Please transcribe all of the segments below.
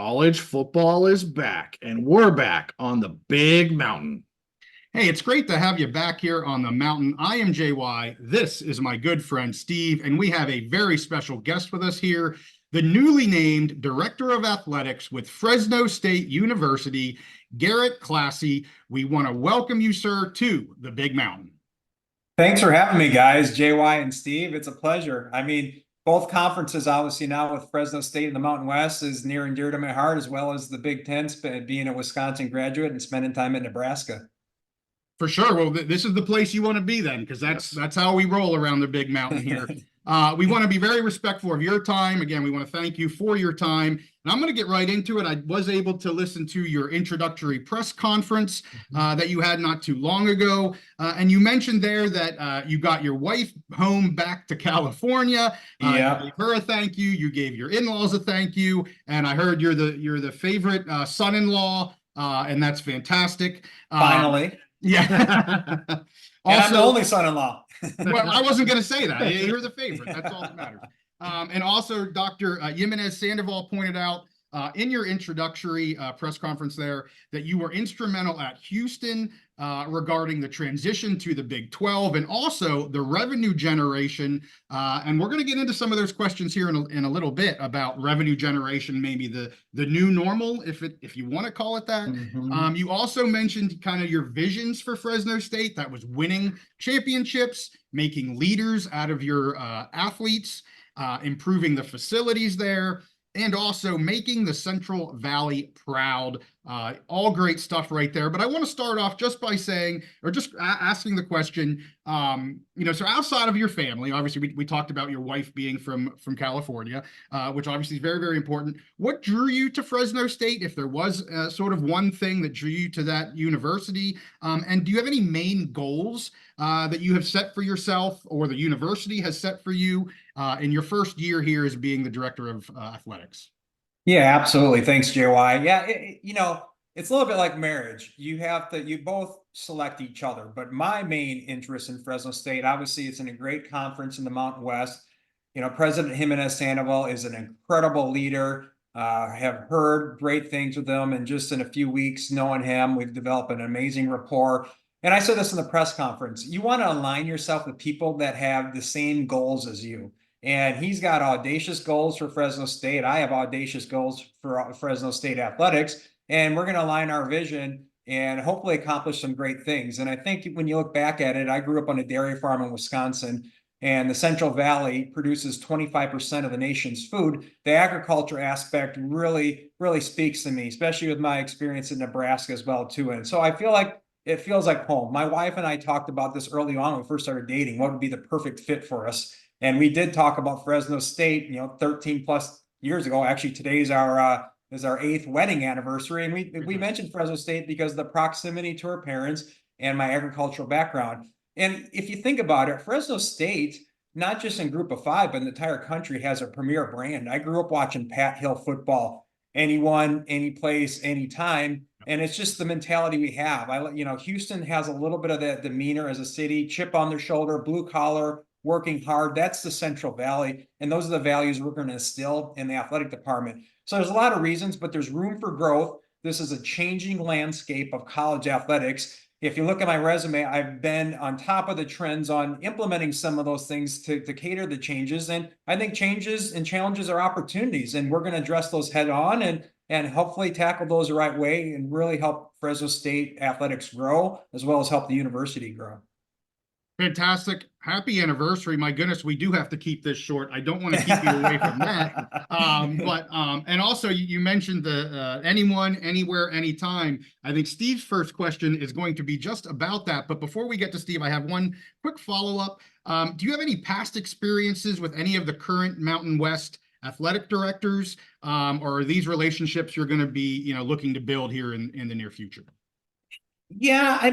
College football is back, and we're back on the big mountain. Hey, it's great to have you back here on the mountain. I am JY. This is my good friend Steve, and we have a very special guest with us here, the newly named Director of Athletics with Fresno State University, Garrett Klassy. We want to welcome you, sir, to the big mountain. Thanks for having me, guys, JY and Steve. It's a pleasure. Both conferences, obviously, now with Fresno State and the Mountain West is near and dear to my heart, as well as the Big Ten, being a Wisconsin graduate and spending time in Nebraska. For sure. Well, this is the place you want to be then, because that's how we roll around the big mountain here. We want to be very respectful of your time. Again, we want to thank you for your time. And I'm going to get right into it. I was able to listen to your introductory press conference that you had not too long ago. And you mentioned there that you got your wife home back to California. You gave her a thank you. You gave your in-laws a thank you. And I heard you're the favorite son-in-law, and that's fantastic. Finally. Yeah. Also, I'm the only son-in-law. Well, I wasn't going to say that. You're the favorite. That's all that matters. And also, Dr. Jimenez Sandoval pointed out in your introductory press conference there that you were instrumental at Houston regarding the transition to the Big 12 and also the revenue generation. And we're going to get into some of those questions here in a little bit about revenue generation, maybe the new normal, if you want to call it that. Mm-hmm. You also mentioned kind of your visions for Fresno State. That was winning championships, making leaders out of your athletes, improving the facilities there, and also making the Central Valley proud. All great stuff right there. But I want to start off just by saying, or just asking the question, so outside of your family, obviously we talked about your wife being from California, which obviously is very, very important. What drew you to Fresno State, if there was sort of one thing that drew you to that university? And do you have any main goals that you have set for yourself or the university has set for you in your first year here as being the director of athletics? Yeah, absolutely. Thanks, JY. Yeah, it's a little bit like marriage. You both select each other. But my main interest in Fresno State, obviously, it's in a great conference in the Mountain West. President Jimenez Sandoval is an incredible leader. I have heard great things with him, and just in a few weeks knowing him, we've developed an amazing rapport. And I said this in the press conference: you want to align yourself with people that have the same goals as you. And he's got audacious goals for Fresno State. I have audacious goals for Fresno State athletics, and we're going to align our vision and hopefully accomplish some great things. And I think when you look back at it, I grew up on a dairy farm in Wisconsin, and the Central Valley produces 25% of the nation's food. The agriculture aspect really, really speaks to me, especially with my experience in Nebraska as well, too. And so I feel like it feels like home. My wife and I talked about this early on when we first started dating. What would be the perfect fit for us? And we did talk about Fresno State, 13 plus years ago. Actually, today is our 8th wedding anniversary. And we mentioned Fresno State because of the proximity to our parents and my agricultural background. And if you think about it, Fresno State, not just in Group of Five, but in the entire country, has a premier brand. I grew up watching Pat Hill football, anyone, any place, anytime. And it's just the mentality we have. Houston has a little bit of that demeanor as a city, chip on their shoulder, blue collar, working hard. That's the Central Valley. And those are the values we're going to instill in the athletic department. So there's a lot of reasons, but there's room for growth. This is a changing landscape of college athletics. If you look at my resume, I've been on top of the trends on implementing some of those things to cater the changes. And I think changes and challenges are opportunities, and we're going to address those head on and hopefully tackle those the right way and really help Fresno State athletics grow, as well as help the university grow. Fantastic. Happy anniversary. My goodness, we do have to keep this short. I don't want to keep you away from that. And also you mentioned the anyone, anywhere, anytime. I think Steve's first question is going to be just about that. But before we get to Steve, I have one quick follow-up. Do you have any past experiences with any of the current Mountain West athletic directors, or are these relationships you're going to be, looking to build here in the near future? Yeah,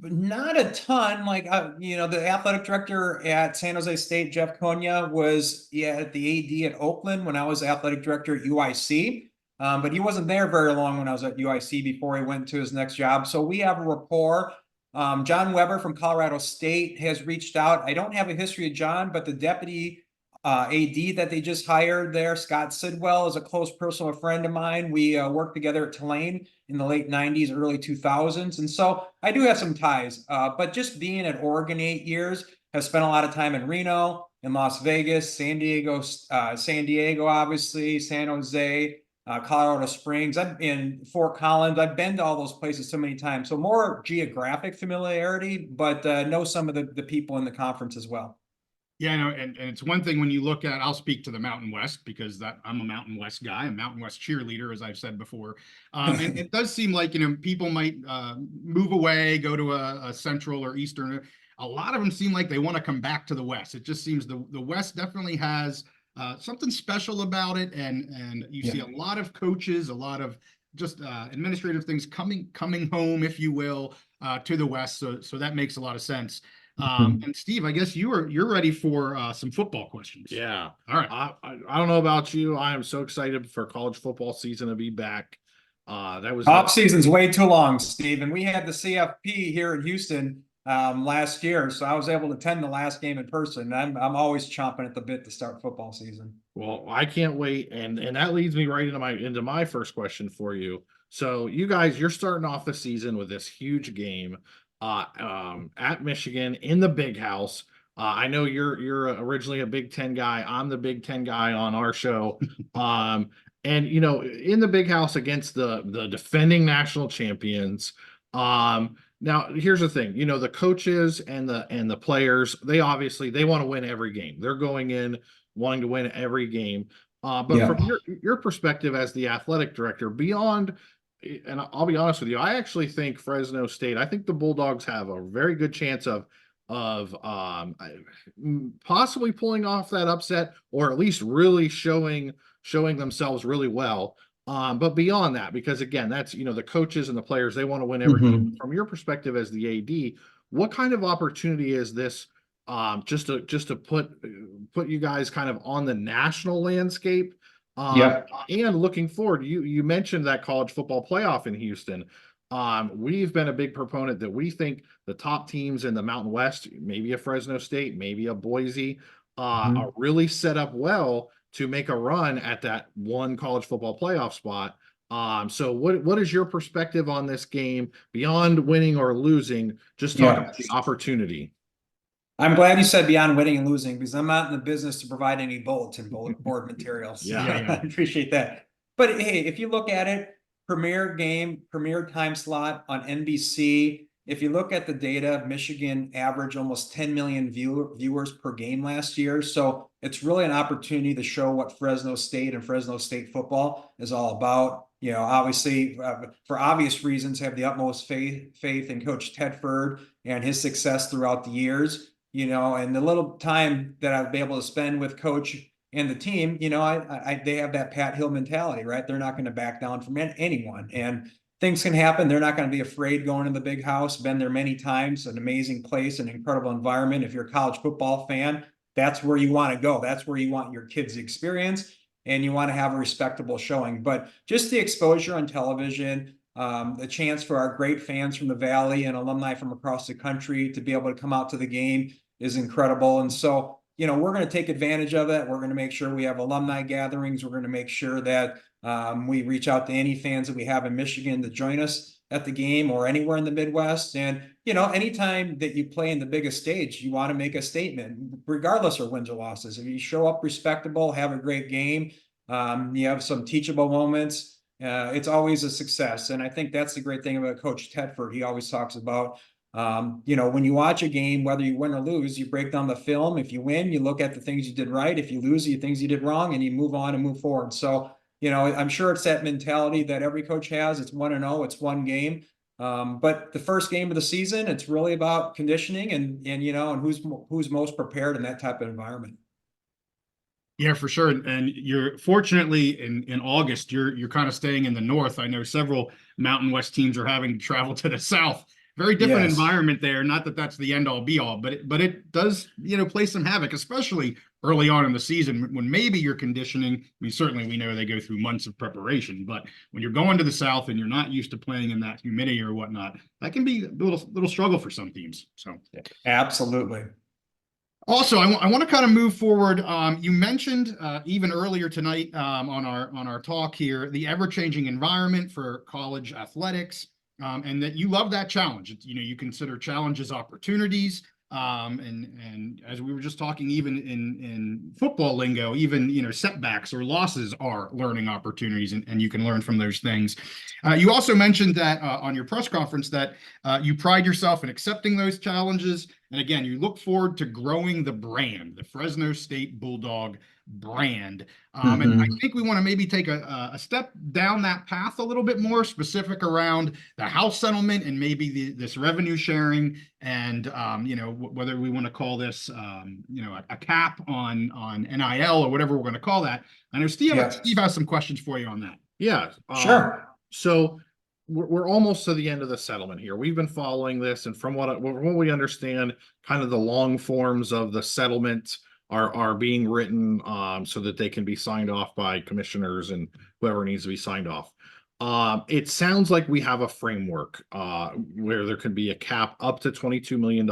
not a ton. The athletic director at San Jose State, Jeff Konya, was at the AD at Oakland when I was athletic director at UIC. But he wasn't there very long when I was at UIC before he went to his next job. So we have a rapport. John Weber from Colorado State has reached out. I don't have a history of John, but the deputy AD that they just hired there, Scott Sidwell, is a close personal friend of mine. We worked together at Tulane in the late 90s, early 2000s. And so I do have some ties, but just being at Oregon 8 years, have spent a lot of time in Reno, in Las Vegas, San Diego, obviously, San Jose, Colorado Springs. I'm in Fort Collins. I've been to all those places so many times. So more geographic familiarity, but know some of the people in the conference as well. Yeah, no, and it's one thing when you look at, I'll speak to the Mountain West because I'm a Mountain West guy, a Mountain West cheerleader, as I've said before. And it does seem like, people might move away, go to a Central or Eastern. A lot of them seem like they want to come back to the West. It just seems the West definitely has something special about it. And you see a lot of coaches, a lot of just administrative things coming home, if you will, to the West. So that makes a lot of sense. And Steve, I guess you're ready for some football questions. Yeah. All right. I don't know about you. I am so excited for college football season to be back. That was off season's way too long, Steve. And we had the CFP here in Houston last year, so I was able to attend the last game in person. I'm always chomping at the bit to start football season. Well, I can't wait, and that leads me right into my first question for you. So you guys, you're starting off the season with this huge game at Michigan in the Big House. I know you're originally a Big Ten guy. I'm the Big Ten guy on our show. And in the Big House against the defending national champions. Now here's the thing, the coaches and the players, they want to win every game. They're going in wanting to win every game. But from your perspective as the athletic director, beyond, and I'll be honest with you, I actually think Fresno State, I think the Bulldogs have a very good chance of possibly pulling off that upset, or at least really showing themselves really well. But beyond that, because again, that's, the coaches and the players, they want to win every game. From your perspective as the AD, what kind of opportunity is this just to put you guys kind of on the national landscape? And looking forward, you mentioned that college football playoff in Houston. We've been a big proponent that we think the top teams in the Mountain West, maybe a Fresno State, maybe a Boise, are really set up well to make a run at that one college football playoff spot. So what is your perspective on this game beyond winning or losing? Just talk about the opportunity. I'm glad you said beyond winning and losing, because I'm not in the business to provide any bulletin board materials. I appreciate that. But hey, if you look at it, premier game, premier time slot on NBC. If you look at the data, Michigan averaged almost 10 million viewers per game last year. So it's really an opportunity to show what Fresno State and Fresno State football is all about. Obviously, for obvious reasons, have the utmost faith in Coach Tedford and his success throughout the years. And the little time that I've been able to spend with Coach and the team, they have that Pat Hill mentality, right? They're not going to back down from anyone, and things can happen. They're not going to be afraid going to the Big House. Been there many times. An amazing place, an incredible environment. If you're a college football fan, that's where you want to go. That's where you want your kids to experience, and you want to have a respectable showing. But just the exposure on television, the chance for our great fans from the Valley and alumni from across the country to be able to come out to the game is incredible. And so, we're going to take advantage of it. We're going to make sure we have alumni gatherings. We're going to make sure that we reach out to any fans that we have in Michigan to join us at the game or anywhere in the Midwest. And, anytime that you play in the biggest stage, you want to make a statement, regardless of wins or losses. If you show up respectable, have a great game, you have some teachable moments, it's always a success. And I think that's the great thing about Coach Tedford. He always talks about, when you watch a game, whether you win or lose, you break down the film. If you win, you look at the things you did right. If you lose, the things you did wrong, and you move on and move forward. So, I'm sure it's that mentality that every coach has. It's 1-0, it's one game. But the first game of the season, it's really about conditioning and who's most prepared in that type of environment. Yeah, for sure. And you're fortunately in August, you're kind of staying in the north. I know several Mountain West teams are having to travel to the south. Very different environment there. Not that that's the end all be all, but it does, play some havoc, especially early on in the season when maybe you're conditioning. I mean, certainly we know they go through months of preparation, but when you're going to the south and you're not used to playing in that humidity or whatnot, that can be a little struggle for some teams. So absolutely. Also, I want to kind of move forward. You mentioned even earlier tonight on our talk here, the ever-changing environment for college athletics, and that you love that challenge. You know, you consider challenges opportunities, and as we were just talking, even in football lingo, even setbacks or losses are learning opportunities, and you can learn from those things. You also mentioned that on your press conference that you pride yourself in accepting those challenges. And again, you look forward to growing the brand, the Fresno State Bulldog brand. And I think we want to maybe take a step down that path a little bit more specific around the house settlement and maybe this revenue sharing and, whether we want to call this, a cap on NIL or whatever we're going to call that. I know Steve has some questions for you on that. Yeah. Sure. So we're almost to the end of the settlement here. We've been following this, and from what we understand, kind of the long forms of the settlement are being written so that they can be signed off by commissioners and whoever needs to be signed off. It sounds like we have a framework where there could be a cap up to $22 million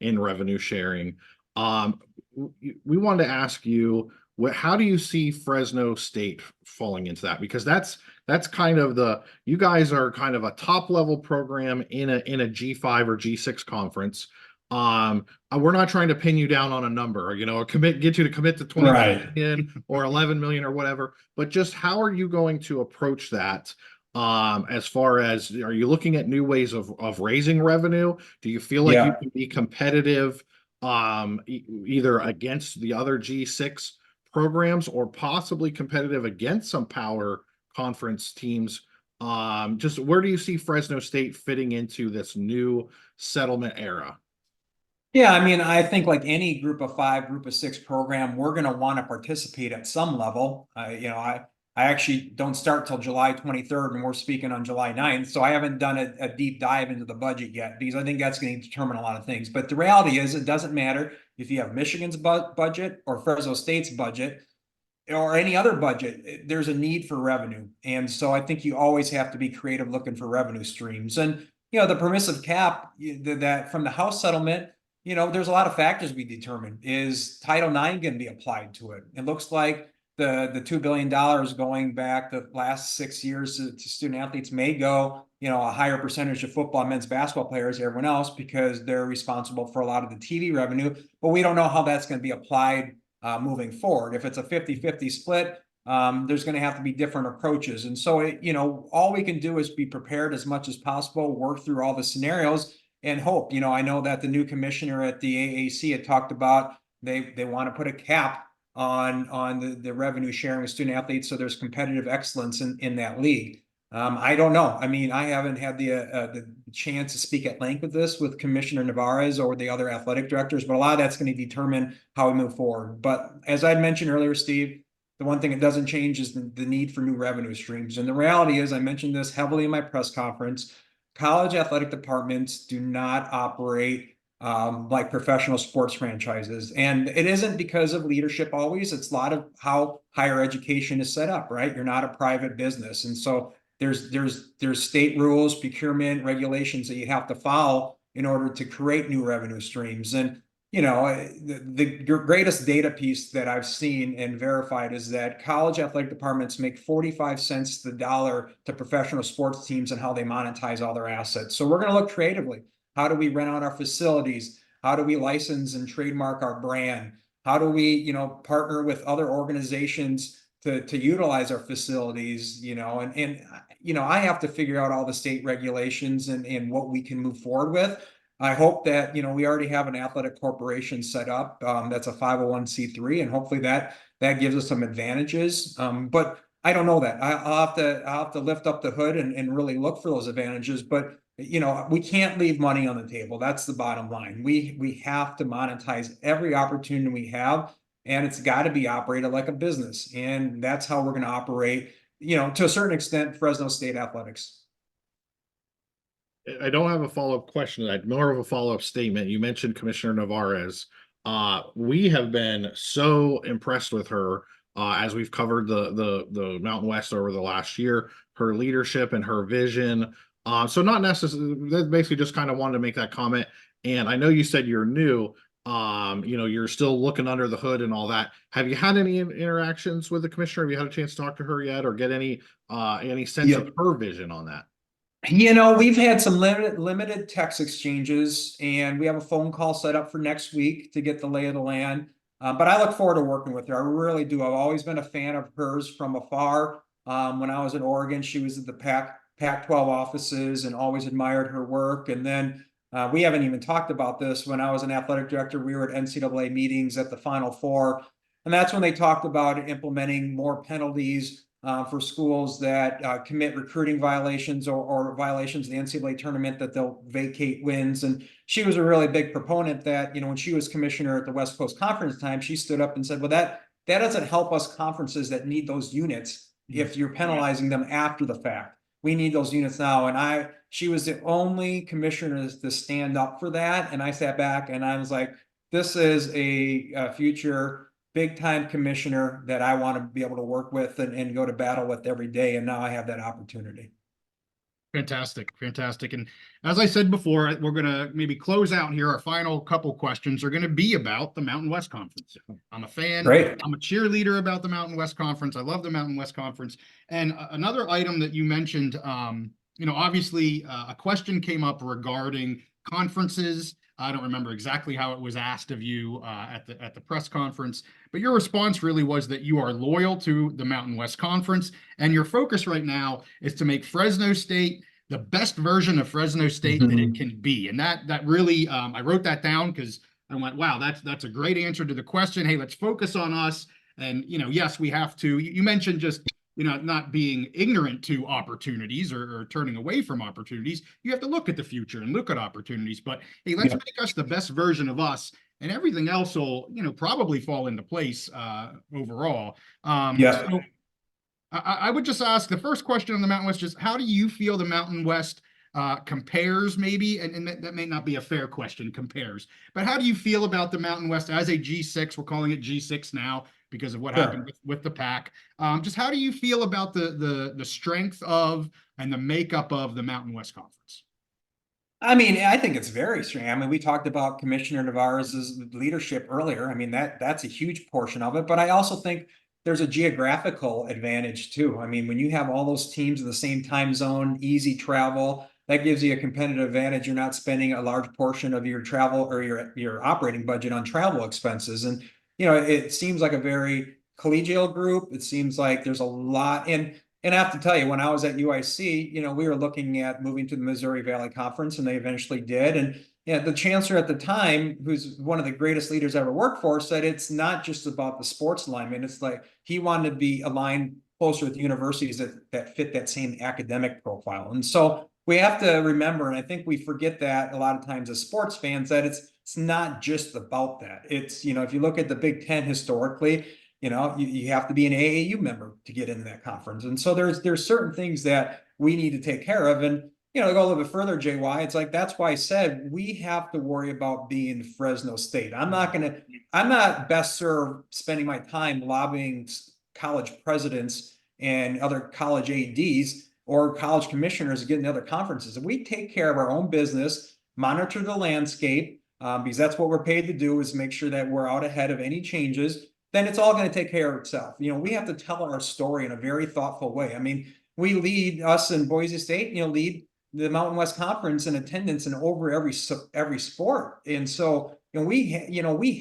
in revenue sharing. We wanted to ask you, how do you see Fresno State falling into that? Because that's kind of you guys are kind of a top level program in a G5 or G6 conference. We're not trying to pin you down on a number, get you to commit to 20 million or 11 million or whatever, but just how are you going to approach that? As far as, are you looking at new ways of raising revenue? Do you feel like you can be competitive either against the other G6 programs or possibly competitive against some power conference teams? Just where do you see Fresno State fitting into this new settlement era? Yeah, I mean, I think like any group of 5, group of 6 program, we're going to want to participate at some level. I actually don't start till July 23rd, and we're speaking on July 9th. So I haven't done a deep dive into the budget yet, because I think that's going to determine a lot of things. But the reality is, it doesn't matter if you have Michigan's budget or Fresno State's budget or any other budget. There's a need for revenue. And so I think you always have to be creative looking for revenue streams. And, the permissive cap that from the House settlement, there's a lot of factors we determine. Is Title IX going to be applied to it? It looks like the $2 billion going back the last 6 years to student athletes may go, a higher percentage of football and men's basketball players than everyone else, because they're responsible for a lot of the TV revenue. But we don't know how that's going to be applied moving forward. If it's a 50-50 split, there's going to have to be different approaches. And so, all we can do is be prepared as much as possible, work through all the scenarios, and hope. I know that the new commissioner at the AAC had talked about they want to put a cap on the revenue sharing with student athletes, so there's competitive excellence in that league. I don't know. I mean, I haven't had the chance to speak at length with this with Commissioner Navarez or the other athletic directors, but a lot of that's going to determine how we move forward. But as I mentioned earlier, Steve, the one thing that doesn't change is the need for new revenue streams. And the reality is, I mentioned this heavily in my press conference, college athletic departments do not operate like professional sports franchises. And it isn't because of leadership always. It's a lot of how higher education is set up, right? You're not a private business. And so there's state rules, procurement, regulations that you have to follow in order to create new revenue streams. And the greatest data piece that I've seen and verified is that college athletic departments make 45 cents the dollar to professional sports teams and how they monetize all their assets. So we're going to look creatively. How do we rent out our facilities? How do we license and trademark our brand? How do we, partner with other organizations to utilize our facilities? I have to figure out all the state regulations and what we can move forward with. I hope that, we already have an athletic corporation set up that's a 501c3, and hopefully that gives us some advantages. But I don't know that. I'll have to lift up the hood and really look for those advantages. But, we can't leave money on the table. That's the bottom line. We have to monetize every opportunity we have, and it's got to be operated like a business. And that's how we're going to operate, to a certain extent, Fresno State athletics. I don't have a follow-up question. I more of a follow-up statement. You mentioned Commissioner Navarez. We have been so impressed with her as we've covered the Mountain West over the last year. Her leadership and her vision. So not necessarily. Basically, just kind of wanted to make that comment. And I know you said you're new. You're still looking under the hood and all that. Have you had any interactions with the commissioner? Have you had a chance to talk to her yet, or get any sense of her vision on that? We've had some limited text exchanges, and we have a phone call set up for next week to get the lay of the land. But I look forward to working with her. I really do. I've always been a fan of hers from afar. When I was in Oregon, she was at the Pac-12 offices and always admired her work. And then we haven't even talked about this. When I was an athletic director, we were at NCAA meetings at the Final Four. And that's when they talked about implementing more penalties for schools that commit recruiting violations or violations of the NCAA tournament, that they'll vacate wins. And she was a really big proponent that, when she was commissioner at the West Coast Conference time, she stood up and said, well, that doesn't help us conferences that need those units if you're penalizing them after the fact. We need those units now. And she was the only commissioner to stand up for that. And I sat back and I was like, this is a future big time commissioner that I want to be able to work with and go to battle with every day. And now I have that opportunity. Fantastic. And as I said before, we're going to maybe close out here. Our final couple questions are going to be about the Mountain West Conference. I'm a fan. Great. I'm a cheerleader about the Mountain West Conference. I love the Mountain West Conference. And another item that you mentioned, obviously a question came up regarding conferences. I don't remember exactly how it was asked of you at the press conference, but your response really was that you are loyal to the Mountain West Conference, and your focus right now is to make Fresno State the best version of Fresno State that it can be. And that really, I wrote that down because I went, wow, that's a great answer to the question. Hey, let's focus on us. And, yes, we have to. You mentioned just not being ignorant to opportunities or turning away from opportunities. You have to look at the future and look at opportunities. But hey, let's make us the best version of us, and everything else will, probably fall into place overall. So I would just ask the first question on the Mountain West, just how do you feel the Mountain West compares maybe, and that may not be a fair question, compares, but how do you feel about the Mountain West as a G6? We're calling it G6 now because of what happened with the PAC. Just how do you feel about the strength of and the makeup of the Mountain West Conference? I mean, I think it's very strong. I mean, we talked about Commissioner Navarro's leadership earlier. I mean, that's a huge portion of it, but I also think there's a geographical advantage too. I mean, when you have all those teams in the same time zone, easy travel, that gives you a competitive advantage. You're not spending a large portion of your travel or your operating budget on travel expenses. And, it seems like a very collegial group. It seems like there's a lot. And I have to tell you, when I was at UIC, we were looking at moving to the Missouri Valley Conference, and they eventually did. And the chancellor at the time, who's one of the greatest leaders I ever worked for, said it's not just about the sports alignment. It's like he wanted to be aligned closer with universities that fit that same academic profile. And so we have to remember, and I think we forget that a lot of times as sports fans, that it's not just about that. It's, if you look at the Big Ten historically, you have to be an AAU member to get into that conference. And so there's certain things that we need to take care of. And, to go a little bit further, JY, it's like, that's why I said we have to worry about being Fresno State. I'm not best served spending my time lobbying college presidents and other college ADs or college commissioners to get into other conferences. If we take care of our own business, monitor the landscape, because that's what we're paid to do, is make sure that we're out ahead of any changes, then it's all going to take care of itself. We have to tell our story in a very thoughtful way. I mean, us in Boise State, lead the Mountain West Conference in attendance in over every sport. And so, we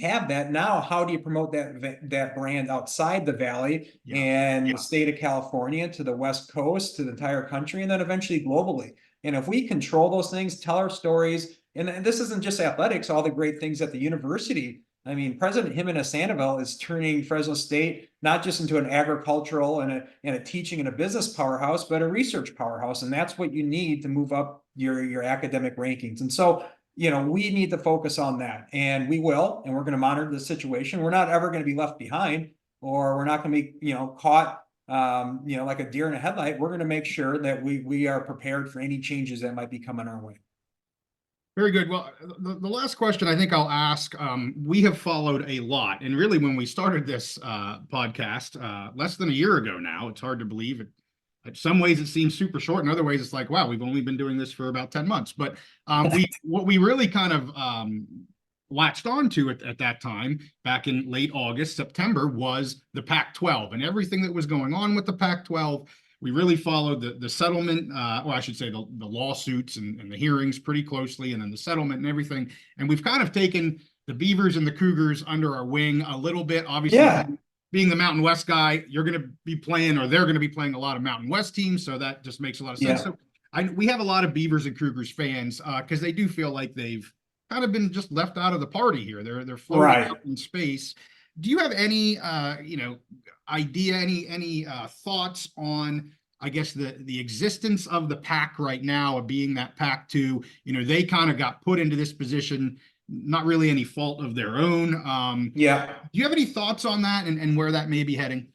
have that now. How do you promote that brand outside the Valley and the state of California, to the West Coast, to the entire country, and then eventually globally? And if we control those things, tell our stories, and this isn't just athletics, all the great things at the university. I mean, President Jimenez Sandoval is turning Fresno State not just into an agricultural and a teaching and a business powerhouse, but a research powerhouse. And that's what you need to move up your academic rankings. And so, we need to focus on that, and we will, and we're going to monitor the situation. We're not ever going to be left behind, or we're not going to be, caught, like a deer in a headlight. We're going to make sure that we are prepared for any changes that might be coming our way. Very good. Well, the last question I think I'll ask, we have followed a lot. And really, when we started this podcast less than a year ago now, it's hard to believe. In some ways, it seems super short. In other ways, it's like, wow, we've only been doing this for about 10 months. But what we really kind of latched onto at that time, back in late August, September, was the Pac-12 and everything that was going on with the Pac-12. We really followed the settlement, or I should say the lawsuits and the hearings pretty closely, and then the settlement and everything. And we've kind of taken the Beavers and the Cougars under our wing a little bit. Obviously, Yeah. being the Mountain West guy, you're going to be playing, or they're going to be playing a lot of Mountain West teams. So that just makes a lot of sense. Yeah. So we have a lot of Beavers and Cougars fans because they do feel like they've kind of been just left out of the party here. They're floating Right. out in space. Do you have any idea, any thoughts on, I guess, the existence of the PAC right now, of being that Pac-2? They kind of got put into this position, not really any fault of their own. Yeah. Do you have any thoughts on that and where that may be heading?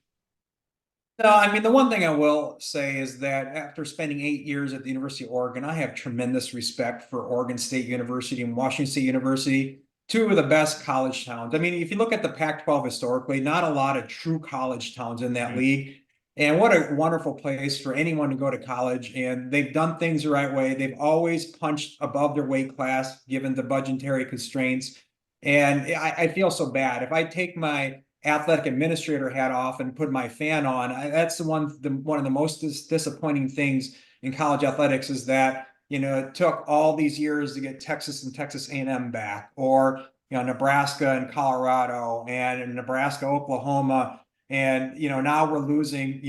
No, I mean, the one thing I will say is that after spending 8 years at the University of Oregon, I have tremendous respect for Oregon State University and Washington State University, two of the best college towns. I mean, if you look at the Pac-12 historically, not a lot of true college towns in that league. And what a wonderful place for anyone to go to college. And they've done things the right way. They've always punched above their weight class, given the budgetary constraints. And I feel so bad. If I take my athletic administrator hat off and put my fan on, that's one of the most disappointing things in college athletics, is that, it took all these years to get Texas and Texas A&M back, or, Nebraska and Colorado, and Nebraska, Oklahoma. And, now we're losing,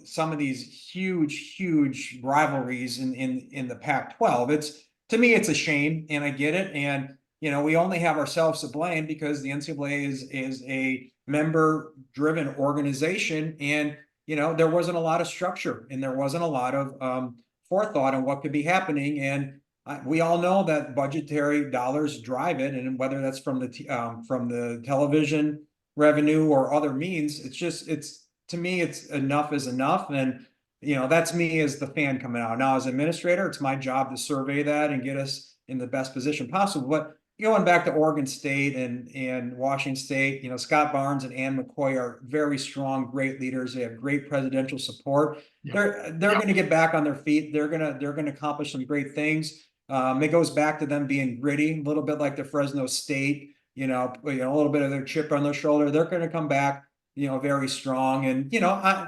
some of these huge rivalries in the Pac-12. To me, it's a shame, and I get it. And, we only have ourselves to blame because the NCAA is a member-driven organization, and there wasn't a lot of structure, and there wasn't a lot of forethought on what could be happening. And we all know that budgetary dollars drive it, and whether that's from the television revenue or other means, to me, it's enough is enough. And that's me as the fan coming out. Now, as administrator, it's my job to survey that and get us in the best position possible. But going back to Oregon State and Washington State, Scott Barnes and Ann McCoy are very strong, great leaders. They have great presidential support. Yeah. They're going to get back on their feet. They're going to accomplish some great things. It goes back to them being gritty, a little bit like the Fresno State, a little bit of their chip on their shoulder. They're going to come back, very strong. And,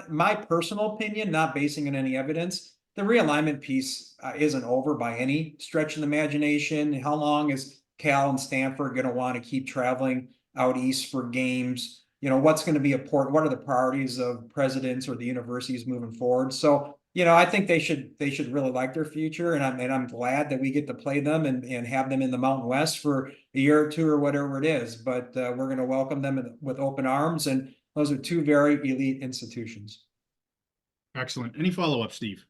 my personal opinion, not basing on any evidence, the realignment piece isn't over by any stretch of the imagination. How long is Cal and Stanford going to want to keep traveling out east for games? What's going to be important? What are the priorities of presidents or the universities moving forward? So, I think they should really like their future, and I'm glad that we get to play them and have them in the Mountain West for a year or two or whatever it is. But we're going to welcome them with open arms, and those are two very elite institutions. Excellent. Any follow-up, Steve?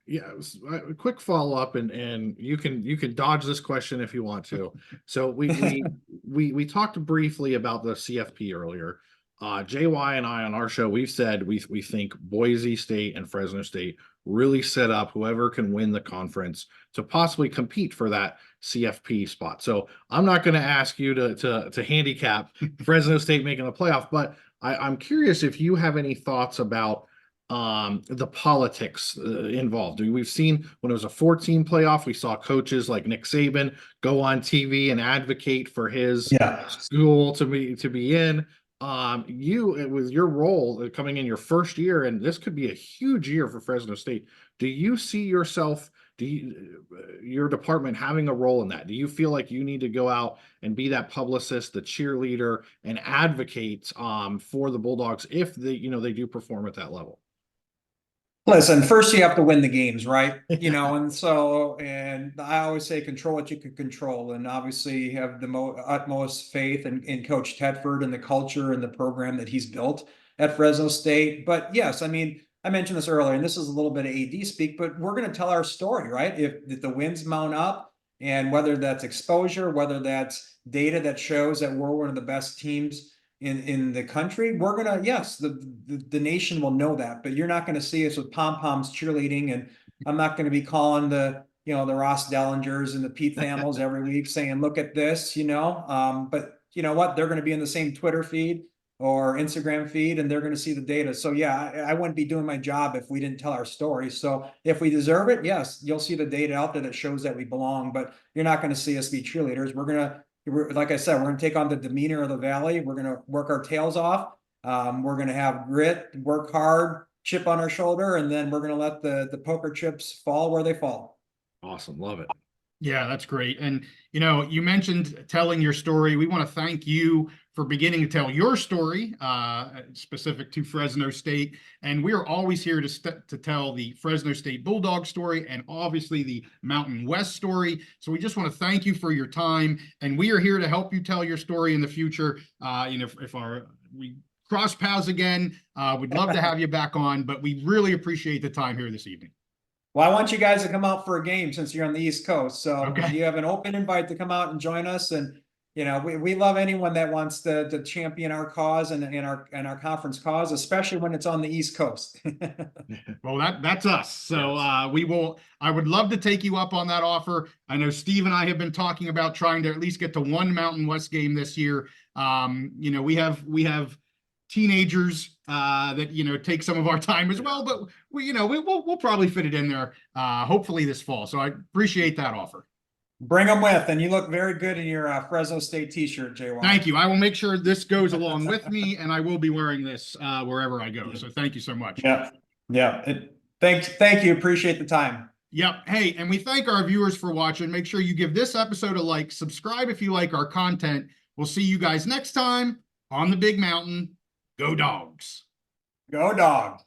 Yeah, a quick follow-up, and you can dodge this question if you want to. So we talked briefly about the CFP earlier. JY and I on our show, we've said we think Boise State and Fresno State really set up whoever can win the conference to possibly compete for that CFP spot. So I'm not going to ask you to handicap Fresno State making the playoff, but I'm curious if you have any thoughts about the politics involved. We've seen when it was a 14 playoff, we saw coaches like Nick Saban go on TV and advocate for his school to be in. With your role coming in your first year, and this could be a huge year for Fresno State, do you see yourself, your department having a role in that? Do you feel like you need to go out and be that publicist, the cheerleader, and advocate for the Bulldogs if they do perform at that level? Listen, first you have to win the games, right? And I always say control what you can control. And obviously you have the utmost faith in Coach Tedford and the culture and the program that he's built at Fresno State. But yes, I mean, I mentioned this earlier, and this is a little bit of AD speak, but we're going to tell our story, right? If the wins mount up, and whether that's exposure, whether that's data that shows that we're one of the best teams in the country, we're gonna, yes, the nation will know that, but you're not going to see us with pom-poms cheerleading, and I'm not going to be calling the Ross Dellingers and the Pete Thamels every week saying, look at this, but you know what, they're going to be in the same Twitter feed or Instagram feed, and they're going to see the data. So yeah, I wouldn't be doing my job if we didn't tell our story. So if we deserve it, yes, you'll see the data out there that shows that we belong, but you're not going to see us be cheerleaders. We're going to like I said, we're going to take on the demeanor of the Valley. We're going to work our tails off. We're going to have grit, work hard, chip on our shoulder, and then we're going to let the poker chips fall where they fall. Awesome. Love it. Yeah, that's great. And, you know, you mentioned telling your story. We want to thank you for beginning to tell your story, specific to Fresno State. And we are always here to tell the Fresno State Bulldog story and obviously the Mountain West story. So we just want to thank you for your time. And we are here to help you tell your story in the future. You know, if we cross paths again, we'd love to have you back on, but we really appreciate the time here this evening. Well, I want you guys to come out for a game since you're on the East Coast. So Okay. you have an open invite to come out and join us. And, you know, we love anyone that wants to champion our cause and our conference cause, especially when it's on the East Coast. Well, that's us. So I would love to take you up on that offer. I know Steve and I have been talking about trying to at least get to one Mountain West game this year. You know, we have teenagers that, you know, take some of our time as well, but we'll probably fit it in there hopefully this fall. So I appreciate that offer. Bring them with, and you look very good in your Fresno State t-shirt, Jay. Thank you. I will make sure this goes along with me, and I will be wearing this wherever I go. So thank you so much. Yeah. Thank you. Appreciate the time. Yep. Hey, and we thank our viewers for watching. Make sure you give this episode a like, subscribe if you like our content. We'll see you guys next time on the Big Mountain. Go Dogs. Go Dogs.